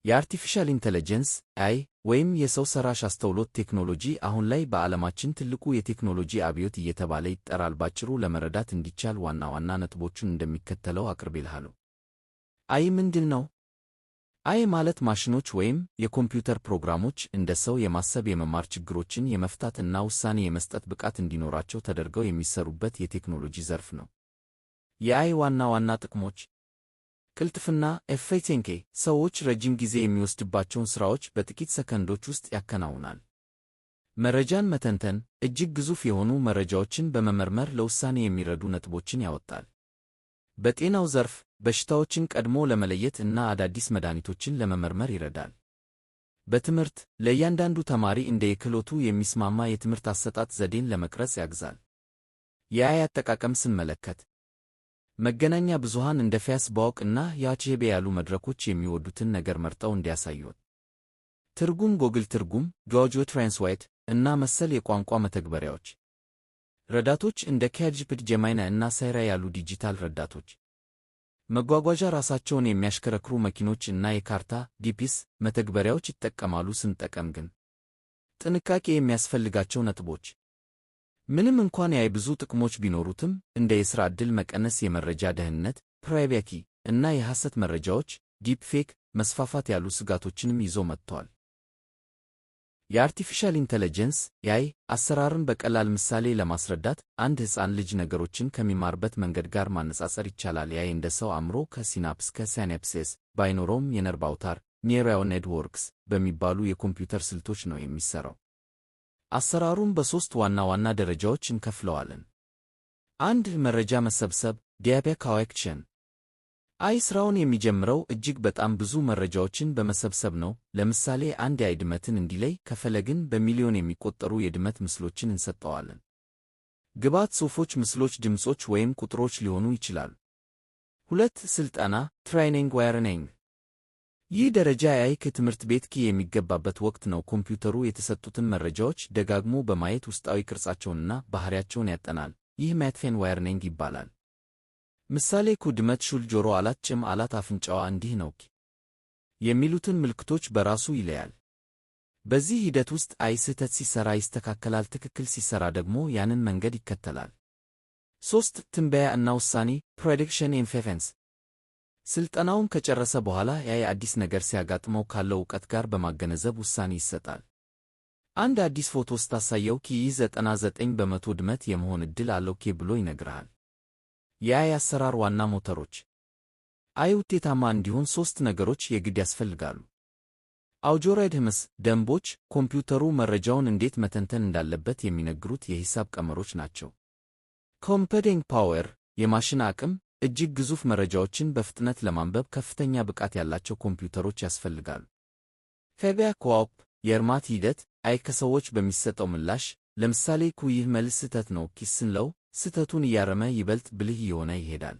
የአርቲፊሻል ኢንተለጀንስ AI ወይም የሰው ሰራሽ አስተውሎት ቴክኖሎጂ አሁን ላይ በዓለማችን ትልቁ የቴክኖሎጂ አብዮት እየተባለ ይጠራል። ባጭሩ ለመረዳት እንዲቻል ዋና ዋና ነጥቦቹን እንደሚከተለው አቅርቤልሃለሁ። AI ምንድን ነው? AI ማለት ማሽኖች ወይም የኮምፒውተር ፕሮግራሞች እንደ ሰው የማሰብ፣ የመማር፣ ችግሮችን የመፍታት እና ውሳኔ የመስጠት ብቃት እንዲኖራቸው ተደርገው የሚሰሩበት የቴክኖሎጂ ዘርፍ ነው። የAI ዋና ዋና ጥቅሞች ቅልጥፍና ኤፍቲንኬ ሰዎች ረጅም ጊዜ የሚወስድባቸውን ሥራዎች በጥቂት ሰከንዶች ውስጥ ያከናውናል። መረጃን መተንተን እጅግ ግዙፍ የሆኑ መረጃዎችን በመመርመር ለውሳኔ የሚረዱ ነጥቦችን ያወጣል። በጤናው ዘርፍ በሽታዎችን ቀድሞ ለመለየት እና አዳዲስ መድኃኒቶችን ለመመርመር ይረዳል። በትምህርት ለእያንዳንዱ ተማሪ እንደ የክህሎቱ የሚስማማ የትምህርት አሰጣጥ ዘዴን ለመቅረጽ ያግዛል። የAI አጠቃቀም ስንመለከት መገናኛ ብዙሃን እንደ ፌስቡክ እና ዩቲዩብ ያሉ መድረኮች የሚወዱትን ነገር መርጠው እንዲያሳዩት፣ ትርጉም ጎግል ትርጉም፣ ጎጆ ትራንስሌት እና መሰል የቋንቋ መተግበሪያዎች፣ ረዳቶች እንደ ቻትጂፒቲ፣ ጀማይና እና ሳይራ ያሉ ዲጂታል ረዳቶች፣ መጓጓዣ ራሳቸውን የሚያሽከረክሩ መኪኖች እና የካርታ ጂፒኤስ መተግበሪያዎች ይጠቀማሉ። ስንጠቀም ግን ጥንቃቄ የሚያስፈልጋቸው ነጥቦች ምንም እንኳን የAI ብዙ ጥቅሞች ቢኖሩትም እንደ የሥራ ዕድል መቀነስ፣ የመረጃ ደህንነት ፕራይቬሲ እና የሐሰት መረጃዎች ዲፕፌክ መስፋፋት ያሉ ስጋቶችንም ይዞ መጥቷል። የአርቲፊሻል ኢንተለጀንስ AI አሰራርን በቀላል ምሳሌ ለማስረዳት አንድ ሕፃን ልጅ ነገሮችን ከሚማርበት መንገድ ጋር ማነጻጸር ይቻላል። AI እንደ ሰው አእምሮ ከሲናፕስ ከሲናፕሴስ ባይኖረውም የነርቭ አውታር ኒውራል ኔትወርክስ በሚባሉ የኮምፒውተር ስልቶች ነው የሚሠራው። አሰራሩን በሦስት ዋና ዋና ደረጃዎች እንከፍለዋለን። 1. መረጃ መሰብሰብ ዳታ ኮሌክሽን AI ሥራውን የሚጀምረው እጅግ በጣም ብዙ መረጃዎችን በመሰብሰብ ነው። ለምሳሌ አንድ የAI ድመትን እንዲለይ ከፈለግን በሚሊዮን የሚቆጠሩ የድመት ምስሎችን እንሰጠዋለን። ግብዓት ጽሑፎች፣ ምስሎች፣ ድምጾች ወይም ቁጥሮች ሊሆኑ ይችላሉ። 2. ስልጠና ትሬኒንግ ዋርኒንግ ይህ ደረጃ AI ከትምህርት ቤት የሚገባበት ወቅት ነው። ኮምፒውተሩ የተሰጡትን መረጃዎች ደጋግሞ በማየት ውስጣዊ ቅርጻቸውንና ባህሪያቸውን ያጠናል። ይህ ማትፌን ዋርኒንግ ይባላል። ምሳሌ ድመት ሹል ጆሮ አላት፣ ጭም አላት፣ አፍንጫዋ እንዲህ ነው የሚሉትን ምልክቶች በራሱ ይለያል። በዚህ ሂደት ውስጥ AI ስህተት ሲሰራ ይስተካከላል፣ ትክክል ሲሰራ ደግሞ ያንን መንገድ ይከተላል። 3. ትንበያ እና ውሳኔ ፕሬዲክሽን ኢንፌረንስ ስልጠናውን ከጨረሰ በኋላ AI አዲስ ነገር ሲያጋጥመው ካለው ዕውቀት ጋር በማገናዘብ ውሳኔ ይሰጣል። አንድ አዲስ ፎቶ ስታሳየው ይህ 99 በመቶ ድመት የመሆን ዕድል አለው ብሎ ይነግርሃል። የAI አሰራር ዋና ሞተሮች AI ውጤታማ እንዲሆን 3 ነገሮች የግድ ያስፈልጋሉ። አልጎሪትምስ ደንቦች ኮምፒውተሩ መረጃውን እንዴት መተንተን እንዳለበት የሚነግሩት የሂሳብ ቀመሮች ናቸው። ኮምፒውቲንግ ፓወር የማሽን አቅም እጅግ ግዙፍ መረጃዎችን በፍጥነት ለማንበብ ከፍተኛ ብቃት ያላቸው ኮምፒውተሮች ያስፈልጋሉ። ፊድባክ ሉፕ የእርማት ሂደት AI ከሰዎች በሚሰጠው ምላሽ ለምሳሌ ይህ መልስ ስህተት ነው ስንለው ስህተቱን እያረመ ይበልጥ ብልህ እየሆነ ይሄዳል።